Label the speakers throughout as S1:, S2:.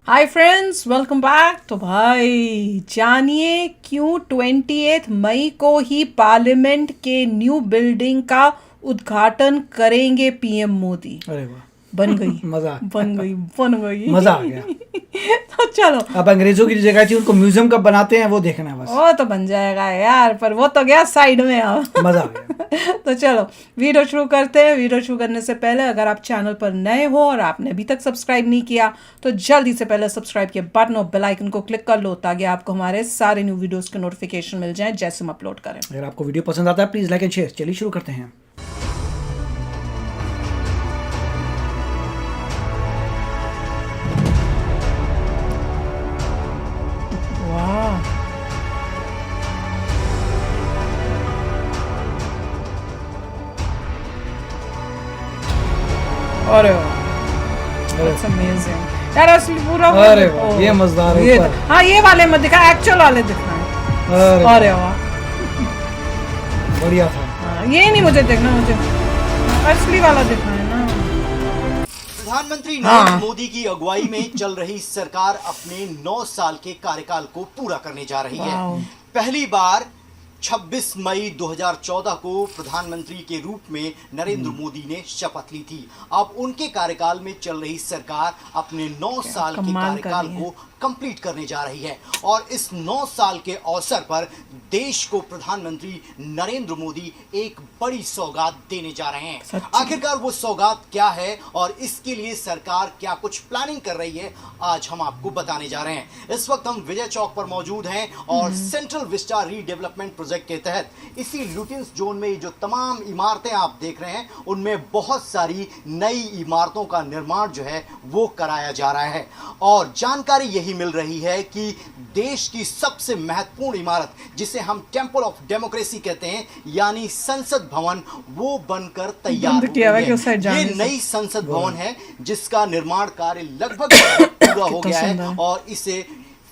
S1: Hi friends, welcome back. तो भाई जानिए क्यों 28 मई को ही पार्लियामेंट के न्यू बिल्डिंग का उद्घाटन करेंगे पीएम मोदी।
S2: अरे वाह,
S1: बन गई
S2: मजा
S1: बन गई
S2: मजा आ गया।
S1: तो चलो,
S2: अब अंग्रेजों की जो जगह थी उनको म्यूजियम कब बनाते हैं वो देखना है बस।
S1: वो तो बन जाएगा यार, पर वो तो गया साइड में अब।
S2: मजा आ गया।
S1: तो चलो वीडियो शुरू करते हैं। वीडियो शुरू करने से पहले अगर आप चैनल पर नए हो और आपने अभी तक सब्सक्राइब नहीं किया तो जल्दी से पहले सब्सक्राइब के बटन और बेल आइकन को क्लिक कर लो ताकि आपको हमारे सारे न्यू वीडियोस के नोटिफिकेशन मिल जाएं जैसे हम अपलोड करें।
S2: अगर आपको वीडियो पसंद आता है प्लीज लाइक एंड शेयर। चलिए शुरू करते हैं।
S1: वाह, अरे दैट्स अमेजिंग यार। असली पूरा
S2: अरे वाह, ये मजेदार है ऊपर।
S1: हाँ, ये वाले मत दिखा, एक्चुअल वाले दिखना है। अरे वाह,
S2: बढ़िया था।
S1: हाँ, ये नहीं मुझे देखना, मुझे असली वाला देखना है ना।
S3: प्रधानमंत्री नरेंद्र मोदी की अगुवाई में चल रही सरकार अपने 9 साल के कार्यकाल को पूरा करने जा रही है।
S1: वाओ।
S3: पहली बार 26 मई 2014 को प्रधानमंत्री के रूप में नरेंद्र मोदी ने शपथ ली थी। अब उनके कार्यकाल में चल रही सरकार अपने 9 साल के
S1: कमाल कर
S3: कार्यकाल
S1: रही है।
S3: को कंप्लीट करने जा रही है और इस 9 साल के अवसर पर देश को प्रधानमंत्री नरेंद्र मोदी एक बड़ी सौगात देने जा रहे हैं।
S1: सच्ची।
S3: आखिरकार वो सौगात क्या है और इसके लिए सरकार क्या कुछ प्लानिंग कर रही है, आज हम आपको बताने जा रहे हैं। इस वक्त हम विजय चौक पर मौजूद हैं और सेंट्रल विस्टा रीडेवलपमेंट प्रोजेक्ट के तहत इसी लुटियंस जोन में जो तमाम इमारतें आप देख रहे हैं उनमें बहुत सारी नई इमारतों का निर्माण जो है वो कराया जा रहा है और जानकारी यही मिल रही है कि देश की सबसे महत्वपूर्ण इमारत जिसे हम टेंपल ऑफ डेमोक्रेसी कहते हैं यानी संसद भवन, वो बनकर तैयार हो गई है। ये नई संसद भवन है जिसका निर्माण कार्य लगभग पूरा हो गया है और इसे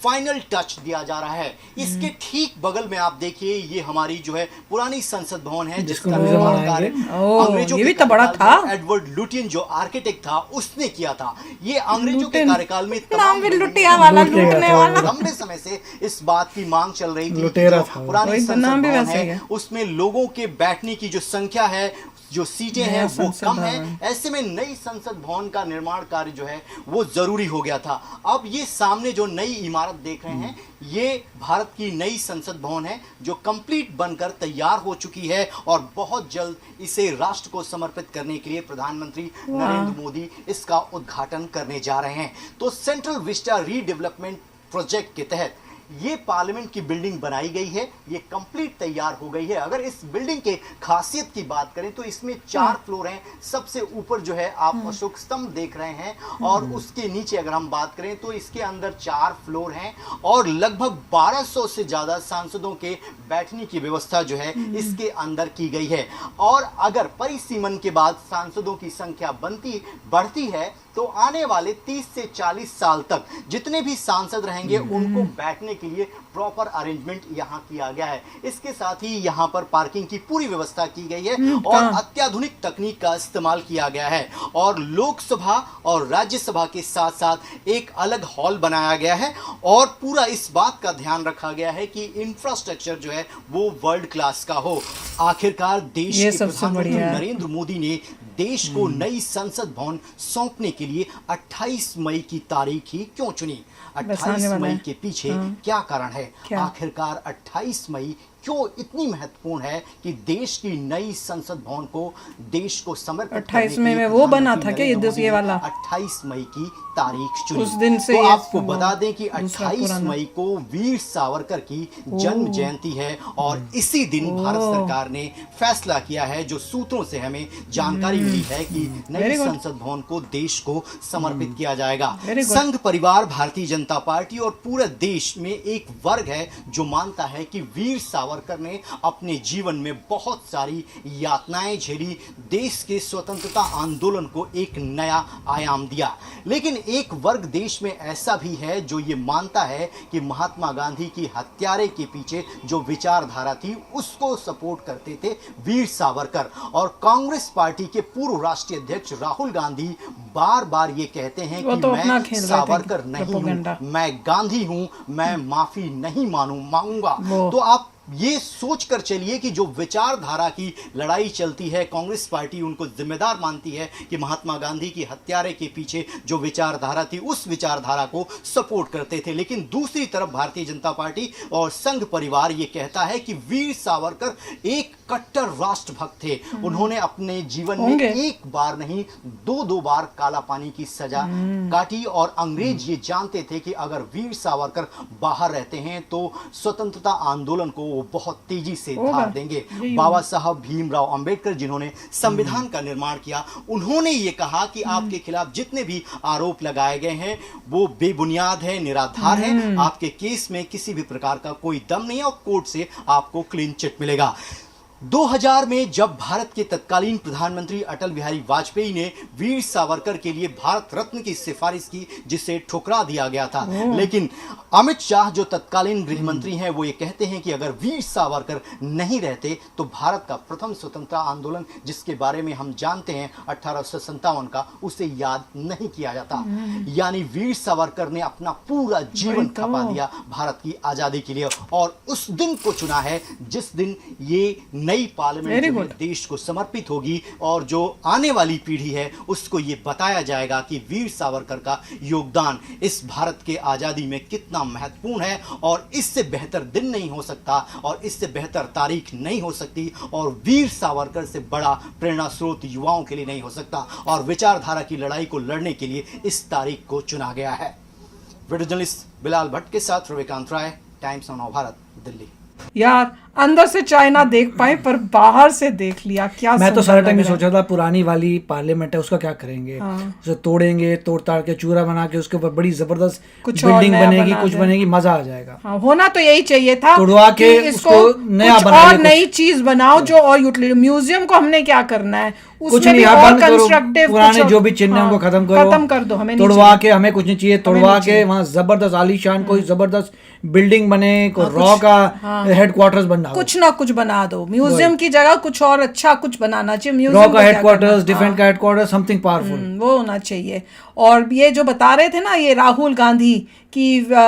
S3: फाइनल टच दिया जा रहा है। इसके ठीक बगल में आप देखिए ये हमारी जो है पुरानी संसद भवन है जिसका निर्माण कार्य अंग्रेजों
S1: ये भी तो बड़ा था।
S3: एडवर्ड लुटियन जो आर्किटेक्ट था उसने किया था। ये अंग्रेजों के कार्यकाल में
S1: नाम भी लुटिया वाला, लूटने वाला।
S3: लंबे समय से इस बात की मांग चल रही थी
S2: लुटेरा
S3: कि जो
S2: था।
S3: पुरानी संसद
S1: नाम भी
S3: भवन
S1: वैसे ही
S3: है
S1: है।
S3: उसमें लोगों के बैठने की जो संख्या है, जो सीटें हैं वो कम है। ऐसे में नई संसद भवन का निर्माण कार्य जो है वो जरूरी हो गया था। अब ये सामने जो नई इमारत देख रहे हैं ये भारत की नई संसद भवन है जो कंप्लीट बनकर तैयार हो चुकी है और बहुत जल्द इसे राष्ट्र को समर्पित करने के लिए प्रधानमंत्री नरेंद्र मोदी इसका उद्घाटन करने जा रहे हैं। तो सेंट्रल विस्टा रीडेवलपमेंट प्रोजेक्ट के तहत ये पार्लियामेंट की बिल्डिंग बनाई गई है, ये कंप्लीट तैयार हो गई है। अगर इस बिल्डिंग के खासियत की बात करें तो इसमें 4 फ्लोर हैं। सबसे ऊपर जो है आप अशोक स्तंभ देख रहे हैं और उसके नीचे अगर हम बात करें तो इसके अंदर 4 फ्लोर हैं और लगभग 1200 से ज्यादा सांसदों के बैठने की व्यवस्था जो है इसके अंदर की गई है। और अगर परिसीमन के बाद सांसदों की संख्या बढ़ती है तो आने वाले 30 से 40 साल तक जितने भी सांसद रहेंगे उनको बैठने के लिए प्रॉपर अरेंजमेंट यहाँ किया गया है। इसके साथ ही यहाँ पर पार्किंग की पूरी व्यवस्था की गई है और अत्याधुनिक तकनीक का इस्तेमाल किया गया है और लोकसभा और राज्यसभा के साथ साथ एक अलग हॉल बनाया गया है और पूरा इस बात का ध्यान रखा गया है कि इंफ्रास्ट्रक्चर जो है वो वर्ल्ड क्लास का हो। आखिरकार देश के प्रधानमंत्री नरेंद्र मोदी ने देश को नई संसद भवन सौंपने के लिए 28 मई की तारीख ही क्यों चुनी? 28 मई के पीछे क्या कारण है? आखिरकार 28 मई क्यों इतनी महत्वपूर्ण है कि देश की नई संसद भवन को देश को समर्पित
S1: 28 मई में वो बना था क्या ये वाला?
S3: 28 मई की तारीख चुनी।
S1: उस दिन से
S3: तो आपको बता दें कि 28 मई को वीर सावरकर की जन्म जयंती है और इसी दिन भारत सरकार ने फैसला किया है, जो सूत्रों से हमें जानकारी मिली है कि नई संसद भवन को देश को समर्पित किया जाएगा। संघ परिवार भारतीय जनता पार्टी और पूरे देश में एक वर्ग है जो मानता है कि वीर सावरकर सावरकर ने अपने जीवन में बहुत सारी यातनाएं झेली, देश के स्वतंत्रता आंदोलन को एक नया आयाम दिया। लेकिन एक वर्ग देश में ऐसा भी है जो ये मानता है कि महात्मा गांधी की हत्यारे के पीछे जो विचारधारा थी उसको सपोर्ट करते थे वीर सावरकर। और कांग्रेस पार्टी के पूर्व राष्ट्रीय अध्यक्ष राहुल गांधी बार बार ये कहते हैं कि मैं सावरकर नहीं हूं, मैं गांधी हूं, मैं माफी नहीं मांगूंगा। तो आप ये सोच कर चलिए कि जो विचारधारा की लड़ाई चलती है, कांग्रेस पार्टी उनको जिम्मेदार मानती है कि महात्मा गांधी की हत्यारे के पीछे जो विचारधारा थी उस विचारधारा को सपोर्ट करते थे। लेकिन दूसरी तरफ भारतीय जनता पार्टी और संघ परिवार ये कहता है कि वीर सावरकर एक कट्टर राष्ट्रभक्त थे। उन्होंने अपने जीवन में एक बार नहीं दो बार काला पानी की सजा काटी और अंग्रेज ये जानते थे कि अगर वीर सावरकर बाहर रहते हैं तो स्वतंत्रता आंदोलन को वो बहुत तेजी से धार देंगे। बाबा साहब भीमराव अंबेडकर जिन्होंने संविधान का निर्माण किया, उन्होंने ये कहा कि आपके खिलाफ जितने भी आरोप लगाए गए हैं वो बेबुनियाद है, निराधार है, आपके केस में किसी भी प्रकार का कोई दम नहीं है और कोर्ट से आपको क्लीन चिट मिलेगा। 2000 में जब भारत के तत्कालीन प्रधानमंत्री अटल बिहारी वाजपेयी ने वीर सावरकर के लिए भारत रत्न की सिफारिश की जिसे ठुकरा दिया गया था, लेकिन अमित शाह जो तत्कालीन गृह मंत्री हैं वो ये कहते हैं कि अगर वीर सावरकर नहीं रहते तो भारत का प्रथम स्वतंत्रता आंदोलन जिसके बारे में हम जानते हैं 1857 का, उसे याद नहीं किया जाता। यानी वीर सावरकर ने अपना पूरा जीवन खपा दिया भारत की आजादी के लिए और उस दिन को चुना है जिस दिन ये नई पार्लियामेंट जो देश को समर्पित होगी और जो आने वाली पीढ़ी है उसको ये बताया जाएगा कि वीर सावरकर का योगदान इस भारत के आजादी में कितना महत्वपूर्ण है और इससे बेहतर दिन नहीं हो सकता और इससे बेहतर तारीख नहीं हो सकती और वीर सावरकर से बड़ा प्रेरणा स्रोत युवाओं के लिए नहीं हो सकता और विचारधारा की लड़ाई को लड़ने के लिए इस तारीख को चुना गया है। वीडियो जर्नलिस्ट बिलाल भट्ट के साथ रविकांत राय, टाइम्स ऑफ नवभारत, दिल्ली।
S1: यार अंदर से चाइना देख पाए पर बाहर से देख लिया, क्या
S2: मैं तो सारा टाइम ये सोचा था पुरानी वाली पार्लियामेंट है उसका क्या करेंगे, उसे तोड़ेंगे, तोड़ ताड़ के चूरा बना के उसके ऊपर बड़ी जबरदस्त बिल्डिंग बनेगी, कुछ बनेगी, मजा आ जाएगा।
S1: होना तो यही चाहिए था,
S2: तोड़वा के इसको नया बनाओ और
S1: नई चीज बनाओ जो और यूटिलिटी। म्यूजियम को हमने क्या करना है,
S2: कुछ नहीं, और कंस्ट्रक्टिव पुराने जो भी चिन्ह उनको खत्म कर दो, हमें तोड़वा के, हमें कुछ नहीं चाहिए, तोड़वा के वहाँ जबरदस्त आलीशान कोई जबरदस्त बिल्डिंग बने, कोई रॉ का हेडक्वार्टर्स बनना, कुछ ना कुछ बना दो। म्यूजियम की जगह कुछ और अच्छा कुछ बनाना चाहिए। म्यूजियम का हेडक्वार्टर्स, डिफेंस का हेडक्वार्टर्स, समथिंग पावरफुल वो होना चाहिए। और ये जो बता रहे थे ना ये राहुल गांधी कि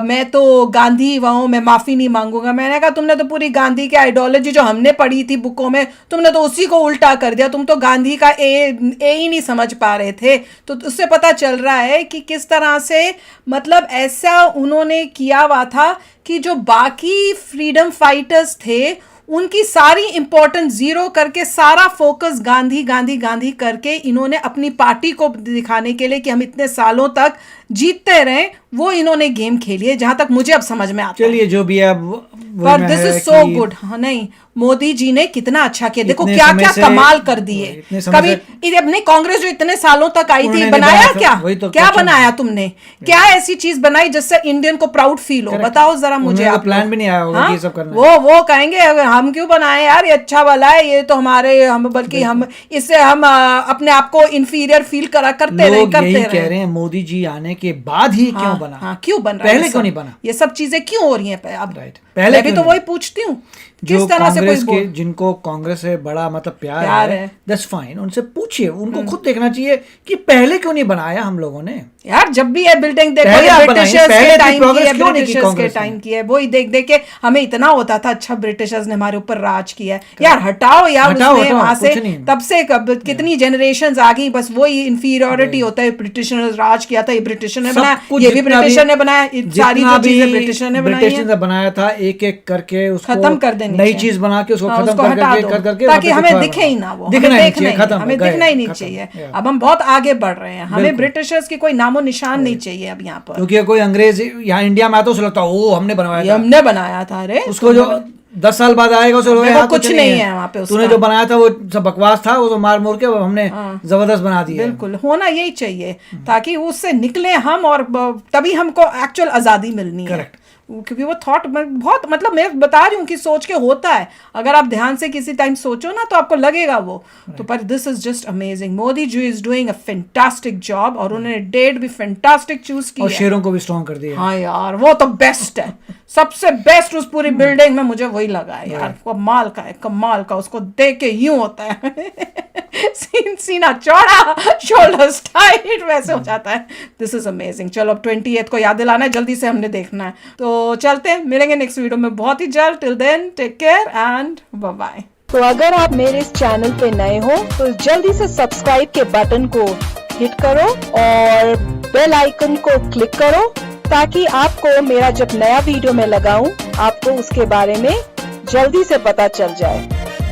S2: मैं तो गांधी हूँ, मैं माफी नहीं मांगूंगा, मैंने कहा तुमने तो पूरी गांधी की आइडियोलॉजी जो हमने पढ़ी थी बुकों में तुमने तो उसी को उल्टा कर दिया। तुम तो गांधी का ए ही नहीं समझ पा रहे थे। तो उससे पता चल रहा है कि किस तरह से मतलब ऐसा उन्होंने किया हुआ था कि जो बाकी फ्रीडम फाइटर्स थे उनकी सारी इंपॉर्टेंस जीरो करके सारा फोकस गांधी गांधी गांधी करके इन्होंने अपनी पार्टी को दिखाने के लिए कि हम इतने सालों तक जीतते रहे, वो इन्होंने गेम खेली है जहां तक मुझे अब समझ में आता है। चलिए जो भी है
S1: पर दिस इज सो गुड। हाँ नहीं, मोदी जी ने कितना अच्छा किया, देखो क्या क्या कमाल कर दिए। कभी अपने कांग्रेस जो इतने सालों तक आई थी बनाया क्या, क्या बनाया तुमने, क्या ऐसी चीज बनाई जिससे इंडियन को प्राउड फील हो, बताओ जरा मुझे। आप
S2: प्लान भी नहीं आया होगा ये सब करना।
S1: वो कहेंगे हम क्यों बनाए यार, ये अच्छा वाला है, ये तो हमारे हम बल्कि हम इससे हम अपने आप को इंफीरियर फील करते रहे
S2: कह रहे हैं मोदी जी आने के बाद ही क्यों बना,
S1: क्यों बन रहा है,
S2: पहले क्यों नहीं बना,
S1: ये सब चीजें क्यों हो रही हैं अब।
S2: पहले
S1: भी तो वही पूछती हूँ
S2: जो कांग्रेस के जिनको कांग्रेस से बड़ा मतलब प्यार है दैट्स फाइन, उनसे पूछिए, उनको खुद देखना चाहिए कि पहले क्यों नहीं बनाया हम लोगों ने।
S1: यार जब भी ये बिल्डिंग देखो ब्रिटिशर्स के टाइम की है, ब्रिटिशर्स के टाइम की है, वही देख देख के हमें इतना होता था अच्छा ब्रिटिशर्स ने हमारे ऊपर राज किया है। यार हटाओ यार उसमें वहां से, तब से कितनी जनरेशंस आ गई, बस वही इंफीरियरिटी होता है, ब्रिटिशर्स राज किया था, ये ब्रिटिशर ने बनाया, ये भी ब्रिटिशर ने बनाया, सारी जो चीजें ब्रिटिशर ने
S2: बनाया था एक एक करके उसको
S1: खत्म कर देनी,
S2: नई चीज बना के उसको खत्म करके
S1: ताकि हमें दिखे ही ना, वो हमें दिखना ही नहीं चाहिए। अब हम बहुत आगे बढ़ रहे हैं, हमें ब्रिटिशर्स की कोई नामो निशान नहीं चाहिए अब यहाँ पर,
S2: क्योंकि कोई अंग्रेज यहाँ इंडिया में आता है लगता है हमने
S1: बनाया था। अरे
S2: उसको जो 10 साल बाद आएगा उसे
S1: कुछ नहीं है वहाँ पे,
S2: तूने जो बनाया था वो सब बकवास था, वो तो मार मोर के हमने जबरदस्त बना दिया।
S1: बिल्कुल होना यही चाहिए ताकि उससे निकले हम और तभी हमको एक्चुअल आजादी मिलनी है। क्योंकि वो थॉट बहुत, मतलब मैं बता रही हूँ कि सोच के होता है, अगर आप ध्यान से किसी टाइम सोचो ना तो आपको लगेगा वो। तो पर this is just amazing. Modi ji is doing a fantastic job, और उन्होंने डेट भी फैंटास्टिक चूज की
S2: और
S1: है।
S2: शेरों को भी स्ट्रॉन्ग कर दिया।
S1: हाँ यार, वो तो बेस्ट है, सबसे बेस्ट उस पूरी बिल्डिंग में मुझे वही लगा है यार। कमाल का है, कमाल का। उसको देख के यूं होता है सीना चौड़ा, शोल्डर्स टाइट, वैसे हो जाता है। This is amazing. चलो अब 28 को याद दिलाना है, जल्दी से हमने देखना है। तो चलते हैं, मिलेंगे नेक्स्ट वीडियो में बहुत ही जल्द। Till then take care and bye bye.
S4: तो अगर आप मेरे इस चैनल पे नए हो तो जल्दी से सब्सक्राइब के बटन को हिट करो और बेल आइकन को क्लिक करो, ताकि आपको मेरा जब नया वीडियो मैं लगाऊं आपको उसके बारे में जल्दी से पता चल जाए।